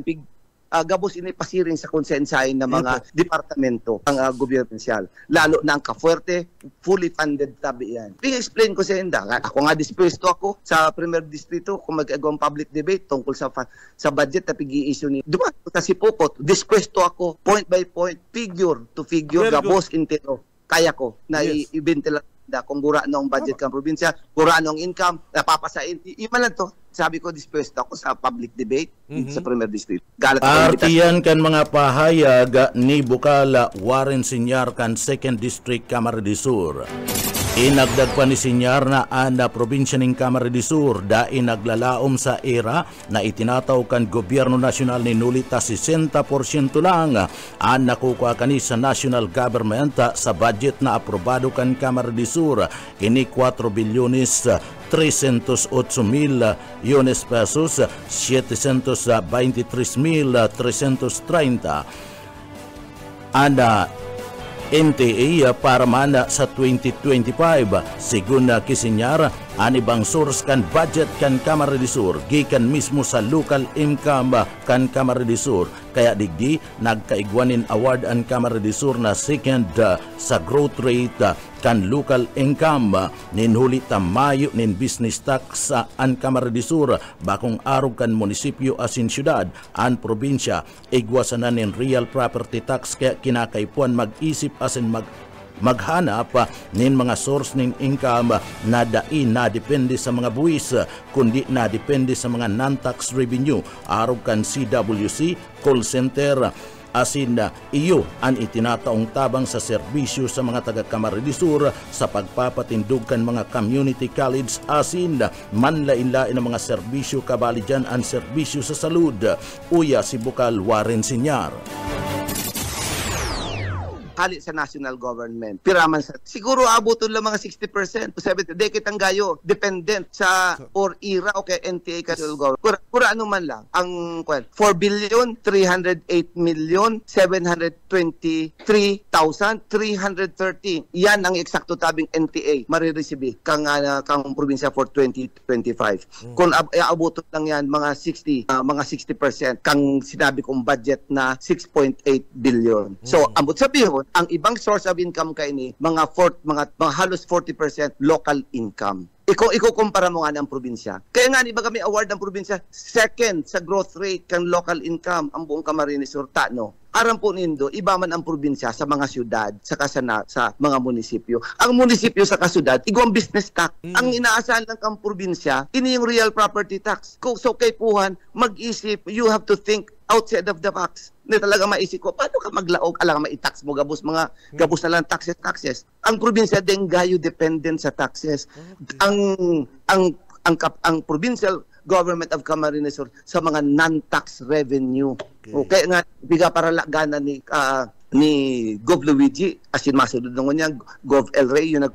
gabos ini pasiring sa konsensahin ng mga departamento ang gobyernosyal. Lalo na ang Kafuerte, fully funded tabi yan. I-explain ko sa Enda. Ako nga dispuesto ako sa Premier Distrito kung mag-agawang public debate tungkol sa budget na pig-i-issue ni Duman. Kasi Pukot, dispuesto ako point by point, figure to figure, gabos intero. Kaya ko na i-ventilar kung gura nung budget kang probinsya, gura nung income, napapasain. Iman lang to. Sabi ko, dispuesto ako sa public debate sa Premier District. Artiyan kan mga pahayag ni Bukal Warren Sr. kan 2nd District Camarines Sur. Inagdag pa ni Sr. na ang probinsya ng Camarines Sur dahil naglalaom sa era na itinataw kan gobyerno nasyonal ni nulita 60% lang ang nakukuha kani sa national government sa budget na aprobado kan Camarines Sur. Kini 4 bilyones 308,000 pesos, 723,330 NTA para man sa 2025. Sigun Kisinyar, ani bang source kan budget kan Kamara de Sur gikan mismo sa local income kan Kamara de Sur. Kaya digdi nagkaigwanin award ang Kamara de Sur na second sa growth rate kan local income nin huli tamayo nin business tax an Kamara de Sur bakong arog kan munisipyo asin syudad an probinsya igwasanan nin real property tax kaya kinakaipuan mag-isip asin maghanap nin mga source nin income na dain na depende sa mga buwis kundi na depende sa mga non-tax revenue arog kan CWC, call center asin iyo ang itinataong tabang sa serbisyo sa mga taga-Kamara de Sur sa pagpapatindog kan mga community college asin manlain-lain ang mga serbisyo kabali dyan ang serbisyo sa salud. Uya si Bukal Warren Sinyar. Hali sa national government. Piraman sa siguro abuton lang mga 60%, 70%. Dekit ang gayo dependent sa or IRA o kay NTA national government. Kura ano man lang ang 4,308,723,330. Yan ang eksakto tabing NTA marireceive kang probinsya for 2025. Kung abuton lang yan mga 60% kang sinabi kong budget na 6.8 billion. So ambot sabihin ang ibang source of income kay ni mga halos 40% local income. Ikukumpara mo nga ng probinsya. Kaya nga, di ba kami award ng probinsya? Second sa growth rate kan local income ang buong Camarines Sur. No? Aram po nindo, iba man ang probinsya sa mga syudad, sa mga munisipyo. Ang munisipyo sa kasyudad, igwang business tax. Ang inaasahan lang kang probinsya, ini yung real property tax. So kay Puhan, mag-isip, you have to think outside of the box. Hindi talaga maisip ko, paano ka maglaog? Alam ka, ma-tax mo, gabos na lang taxes. Ang probinsya din gayo dependent sa taxes. Ang provincial government of Camarines Sur sa mga non-tax revenue. Okay nga, biga para lagana ni Gov Luigi, asin masunod nung niya, Gov El Rey, yun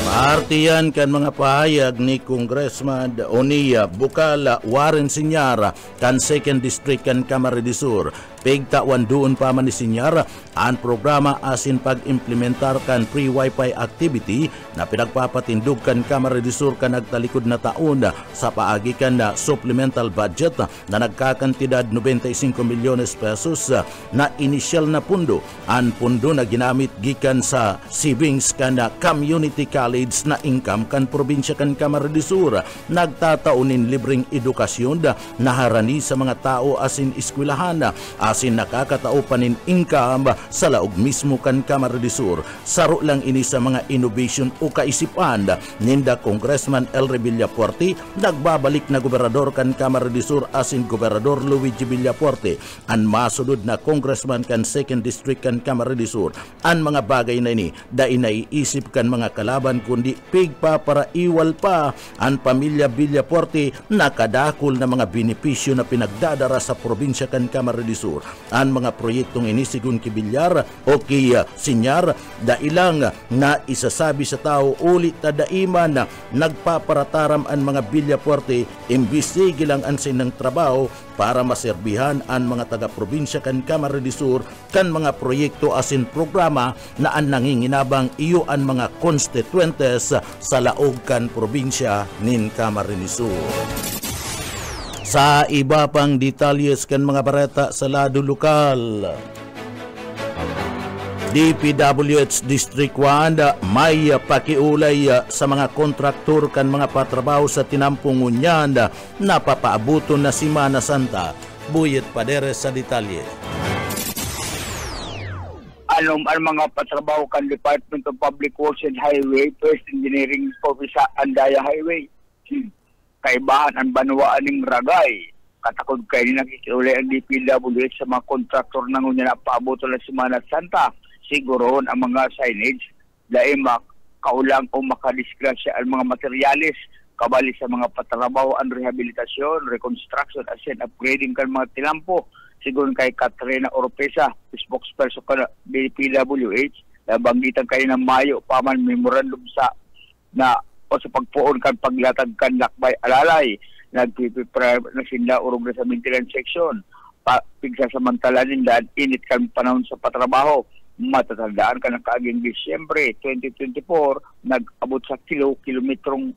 Partiyan kan mga pahayag ni Congressman Onia Bukal Warren Sinyara kan 2nd District kan Kamara de Sur. Pigtawan doon pa man ni Sinyara ang programa asin pag-implementar kan free wifi activity na pinagpapatindog kan Kamara de Sur kan nagtalikod na taon sa paagi kan na supplemental budget na nagkakantidad 95 milyones pesos na initial na pundo. Ang pundo na ginamit gikan sa savings kan community college na income kan probinsya kan Kamara de Sur. Nagtataunin libreng edukasyon na harani sa mga tao asin eskwelahan asin nakakatao panin income sa laog mismo kan Kamara de Sur. Saro lang ini sa mga innovation o kaisipan ninda Congressman Elry Villapuerte, nagbabalik na gobernador kan Kamara de Sur asin Gobernador Luigi Villapuerte, ang masunod na Congressman kan 2nd District kan Kamara de Sur. Ang mga bagay na ini dahil naiisip kan mga kalaban kundi pigpa para iwal pa ang pamilya Villapuerte nakadakol na mga benepisyo na pinagdadara sa probinsya kan Kamara de Sur. Ang mga proyektong inisigun ki Villar o ki Sinyar dailang na isasabi sa tao ulit na daiman na nagpaparataram ang mga Villapuerte imbis lang ang sinang trabaho para maserbihan ang mga taga-probinsya kan Kamara de Sur kan mga proyekto asin programa na ang nanginginabang iyo ang mga constituentes sa laog kan probinsya nin Camarines Sur. Sa iba pang detalyes kan mga bareta sa lado lokal, DPWH District 1 may pakiulay sa mga kontraktor kan mga patrabaho sa tinampungunyan na papaabuton na Semana Santa. Buyet Paderes sa detalye. Ang mga patrabaho kan Department of Public Works and Highway, First Engineering Office sa Andaya Highway. Kaibahan ang banwaan ng Ragay. Katakod kayo nakikiulay ang DPWH sa mga kontraktor na ngunya na paabuto ng Semana Santa. Siguroon ang mga signage dahil makaulang o makadisgrasya ang mga materyales kabali sa mga patrabaho ang rehabilitasyon, reconstruction, asin upgrading kan mga tinampo. Sigun kay Katrina Oropesa, spokesperson ka DPWH, nabanggitan kayo ng Mayo paman memorandum sa pagpuon kan paglatag kan lakbay alalay nagpiprepare na sila urog na sa maintenance section pigsasamantala nila init kan panahon sa patrabaho. Matatandaan ka ng kaaging Disyembre 2024 nag-abot sa kilometrong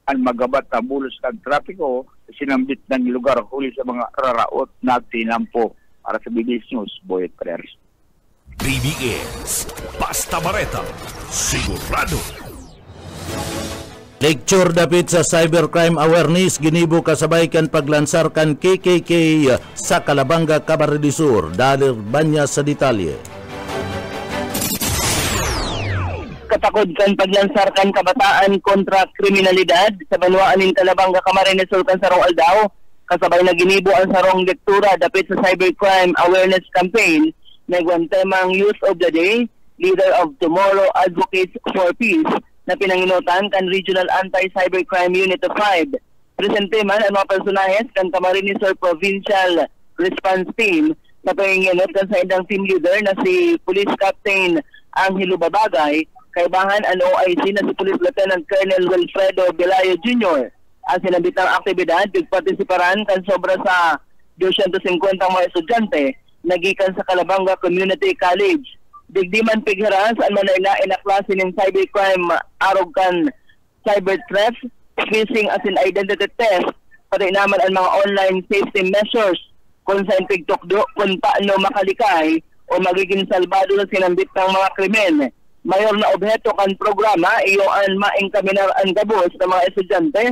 ang magabat na bulos kag trapiko sinambit ng lugar huli sa mga raraot na tinampo. Para sa BBS News, Boyet Perez. BBS Basta Bareta, sigurado. Lecture dapit sa cybercrime awareness ginibo kasabay kan paglansar kan KKK sa Calabanga, Camarines Sur. Dalir banya sa detalye. Katakod kan paglansar kan kabataan kontra kriminalidad sa banwaan nin Calabanga, Camarines Sur kan sarong aldaw. Kasabay na ginibo ang sarong lektura dapit sa cybercrime awareness campaign na temang Youth of the Day, Leader of Tomorrow, Advocates for Peace na pinanginutan kan Regional Anti-Cybercrime Unit of 5. Presente man ang mga personahes kan Camarines Sur Provincial Response Team na panginginot kan sa indang team leader na si Police Captain Angelo Babagay, kaibahan ang OIC na si Police Lieutenant Colonel Wilfredo Belayo Jr. Ang sinabitang aktibidad, pagpartisiparan kan sobra sa 250 mga estudyante nagikan sa Calabanga Community College. Digdiman pighiras ang manailain na klase ng cybercrime arog kan cyber theft, phishing as in identity theft, pati naman ang mga online safety measures kung saan pigtukdo kung paano makalikay o magiging salbado sa sinambit ng mga krimen. Mayor na objeto kan programa iyo ang maingkaminar ang gabos ng mga estudyante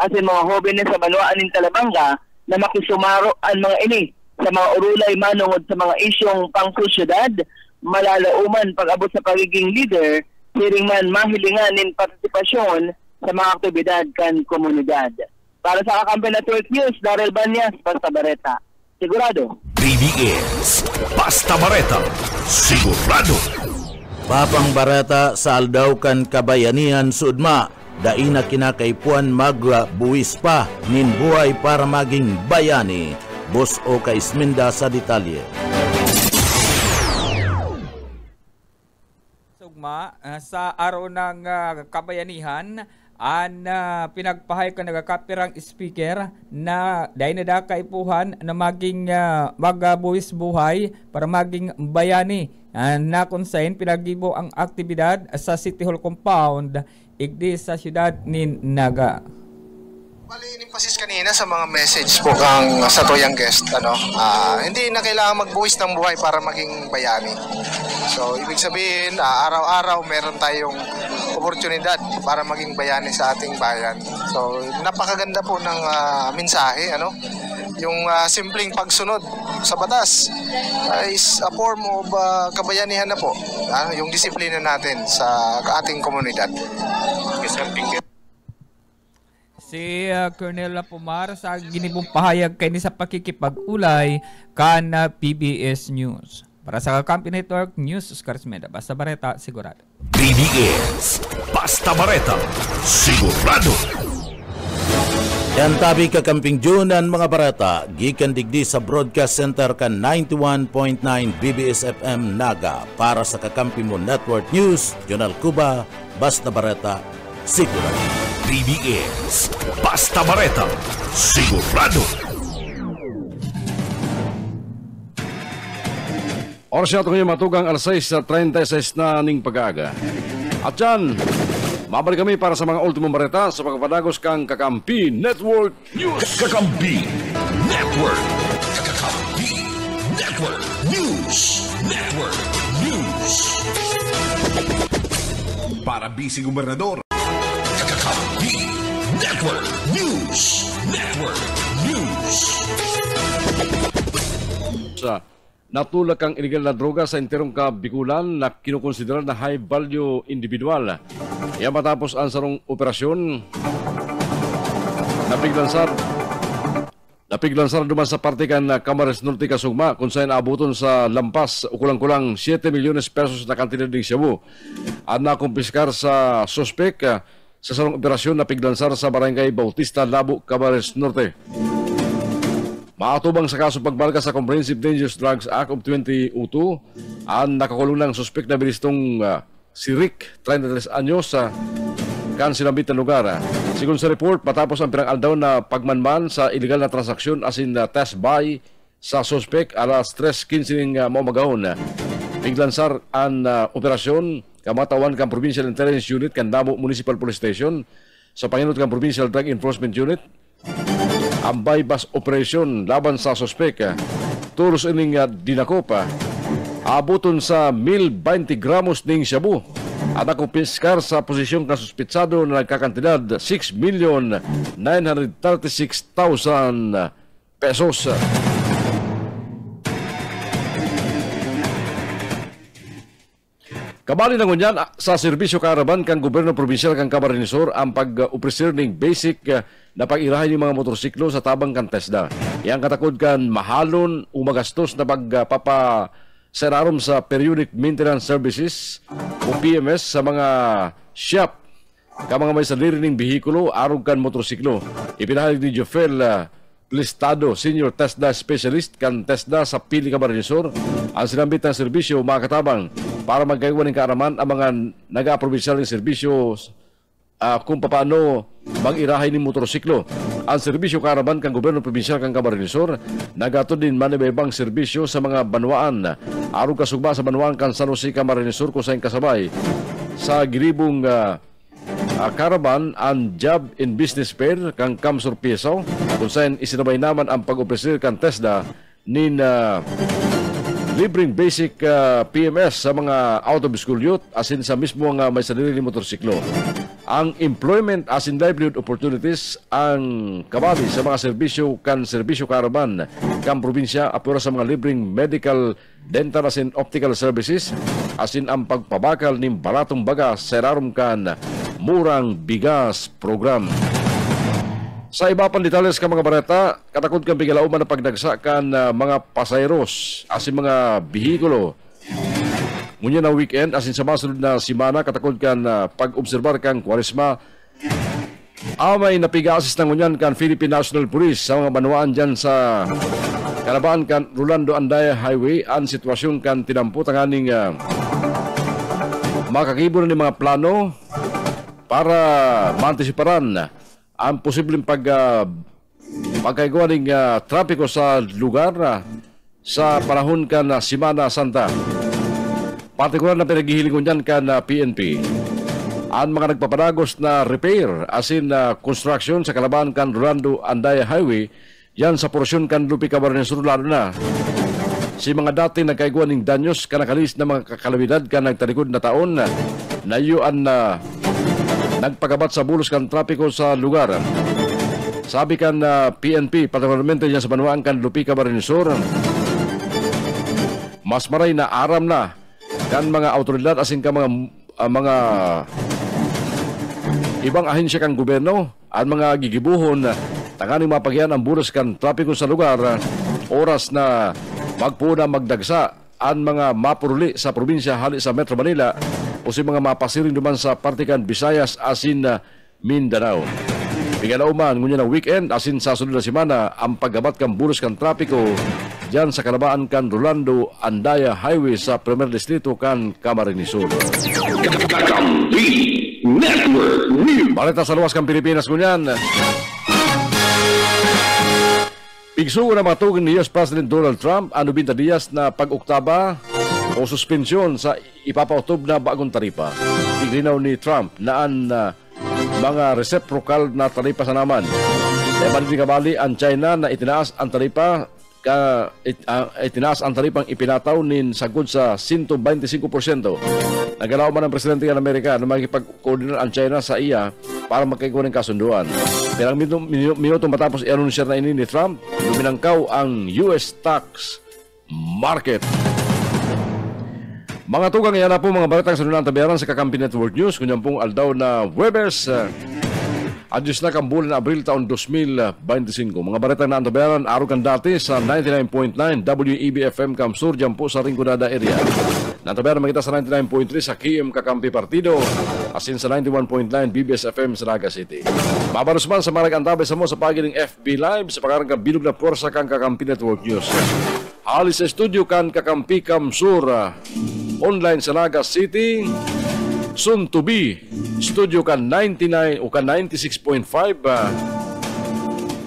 asin mga jóvenes sa banwaan ng Calabanga na makisumaro ang mga ini sa mga urulay manungod sa mga isyong pangsosyedad, malalauman pag-abot sa pagiging leader, siring man mahilinganin partisipasyon sa mga aktibidad kan komunidad. Para sa Kakampi Network News, Daryl Banyas, Basta Bareta, sigurado. BBS Basta Bareta, sigurado. Papang Bareta sa aldaw kan kabayanihan sudma. Daina kinakaipuan magbuwis pa nin buhay para maging bayani. Boss o Kaisminda sa detalye. Sugma, sa araw ng kabayanihan, pinagpahay ka nagkapirang speaker na dahil na dakaipuhan na maging magbuwis buhay para maging bayani. Na konsain pinagibo ang aktibidad sa City Hall compound igdi sa siyudad ni Naga. Bali, in-emphasis kanina sa mga message po kang sa toyang guest, hindi na kailangan magbuwis ng buhay para maging bayani. So, ibig sabihin, araw-araw meron tayong oportunidad para maging bayani sa ating bayan. So, napakaganda po ng mensahe, yung simpleng pagsunod sa batas is a form of kabayanihan na po, yung disiplina natin sa ating komunidad. Si Colonel Pumar sa ginibong pahayag kay ni sa pakikipag-ulay kan PBS News. Para sa Kakampi Network News, Oscar Smeda, Basta Bareta, sigurado. BBS Basta Bareta, sigurado. Yan tabi kakamping Junan mga barata, gikan digdi sa Broadcast Center kan 91.9 BBS FM Naga. Para sa Kakampi mo Network News, Jonal Cuba, Basta Bareta, sigurado. BBS Basta Bareta, sigurado. Oras nato ngayon matugang alas 6:36 na ning pag-aaga. At yan, mabalik kami para sa mga ultimong bareta sa pagpapadagos kang Kakampi Network News. Kakampi Network. Kakampi Network News. Network News. Para Vice Gobernador. Kakampi Network News. Network News. Sa natulak ang illegal na droga sa enterong Bikulan na kinukonsidera na high value individual. Yan matapos ang sarong operasyon napiglansar duman sa parte kan Camarines Norte kasugma kung saan abuton sa lampas o kulang-kulang 7 milyones pesos na kantidad ng Cebu. Ang nakumpiskar sa suspek sa sarong operasyon napiglansar sa Barangay Bautista, Labo, Camarines Norte. Maatubang sa kaso pagbalga sa Comprehensive Dangerous Drugs Act of 2002, ang nakakulong ng suspect na bilistong si Rick, 33 anyos, sa kan sinabit na lugar. Sigun sa report, matapos ang pinang-aldaw na pagmanman sa illegal na transaksyon as in test buy sa suspect alas 3:15 ng mamagahon. Piglansar ang operasyon kamatawan kang Provincial Intelligence Unit kan Davao Municipal Police Station sa panginut ng Provincial Drug Enforcement Unit ang bypass operation laban sa sospek. Turos ining dinakopa abuton sa 1,020 gramos ning shabu at nakumpiskar sa posisyong kasuspitsado na nagkakantidad 6,936,000 pesos. Kabali na ngunyan sa serbisyo kaaraban kang gobyerno probinsyal kang Camarines Sur ang pag-upresir ning basic na pag-irahay ng mga motorsiklo sa tabang kan TESDA. Yang katakod kan mahalon o magastos na pagpapaserarom sa Periodic Maintenance Services o PMS sa mga shop ka mga may saliri ning bihikulo arog kan motorsiklo. Ipinahayag ni Jofel Listado, Senior TESDA Specialist kan TESDA sa Pili Camarines Sur, ang sinambit ng serbisyo mga katabang para magkaiwan ng kaaraman ang mga nag-aprobisal ng serbisyo kung paano mag-irahay ng motorsiklo. Ang serbisyo kaaraman kang gobyerno probinsyal kang Camarines Sur nagatod din manibang serbisyo sa mga banwaan arog kasugba sa banwaan kan San Jose Camarines Sur kung saan kasabay sa giribong Caravan and Job in Business Fair kang Kamsur Piso kung saan isinabay naman ang pag-opresir kang TESDA nin libreng basic PMS sa mga out of school youth asin sa mismo nga may sarili motorsiklo. Ang employment asin livelihood opportunities ang kabali sa mga serbisyo kaaraban kang probinsya apura sa mga libreng medical, dental asin optical services asin ang pagpabakal ning baratong baga serarom kan murang bigas program. Sa iba pang detalles ka mga bareta, katakod kang bigalaoman na pagdagsa kan mga pasayros asin mga bihikulo. Ngunyan na weekend asin sa masunod na simana katakod kan pag-obserbar kang kwaresma. Amay napiga-assist na ngunyan kan Philippine National Police sa mga banwaan dyan sa Kalabaan kan Rolando Andaya Highway ang sitwasyon kan tinampo tanganing makakibo na mga plano para maantisiparan ang posibleng pagkaigawa ng trapiko sa lugar sa panahon kan Semana Santa. Partikular na pinaghihilingon dyan kan PNP. Ang mga nagpapadagos na repair asin construction sa Kalabaan kan Rolando Andaya Highway yan sa porsyon kan Lupi Camarines Sur lalo na. Si mga dati nagkaigawa ng danyos kanakalis na mga kakalawidad kan nagtalikod na taon na iyuan na nagpagabat sa bulos kan trapiko sa lugar. Sabi kan PNP, particularmente dyan sa banwaan kan Lupi Camarines Sur, mas maray na aram na kan mga autoridad asin ka mga ibang ahensya kang gobyerno at mga gigibuhon tanganing mapagyan ang bulos kan trapiko sa lugar oras na magpuna magdagsa ang mga mapuruli sa probinsya hali sa Metro Manila o si mga mapasiring duman sa partikan Visayas asin Mindanao. Pigalauman ngunya na weekend asin sa sunod na semana ang paggabat kang bulos kan trapiko dyan sa Kalabaan kan Rolando Andaya Highway sa Primer Distrito kan Camarines Sur. Balita sa luwas kang Pilipinas ngunyan. Pigsugo na matugin ni US President Donald Trump ang 90 dias na pag-oktaba o suspensyon sa ipapautob na bagong taripa. Iglinaw ni Trump na ang mga reciprocal na taripa sa naman. Bali kabali ang China na itinaas ang taripa itinaas ang taripang ipinataw nin sagod sa 125%. Nagalaw man ang presidente ng Amerika na makikipag-coordinar ang China sa iya para magkaiguan ng kasunduan. Pero minuto matapos i-anunsyer na ini ni Trump, luminangkaw ang US tax market. Mga tugang yan na po mga balitang sa nunang tabiaran sa Kakampi Network News. Kunyan pong aldaw na Webes. Adyos na kambulan na Abril taon 2025. Mga balitang na tabiaran araw kan dati sa 99.9 WEB-FM Kamsur dyan po sa Rinconada area. Natabayaran makita sa 99.3 sa KM Kakampi Partido asin sa 91.9 BBS-FM sa Naga City. Mabalos man sa marag antabay sa mo sa pagiling FB Live sa pagkarang bilog na porsa kang Kakampi Network News. Halis sa studio kan Kakampi Kamsur online sa Naga City. Soon to be studio kan 99 o kan 96.5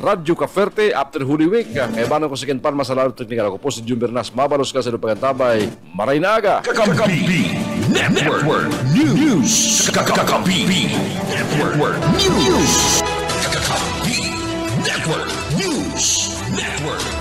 Radyo Caferte after Holy Week. Kaya ba ko second pan masalaro teknikal ako po si Jun Bernas. Mabalos ka sa pagantabay. Maray na aga. Kakampi Network News. Kakabi Network News. Kakabi Network News Network.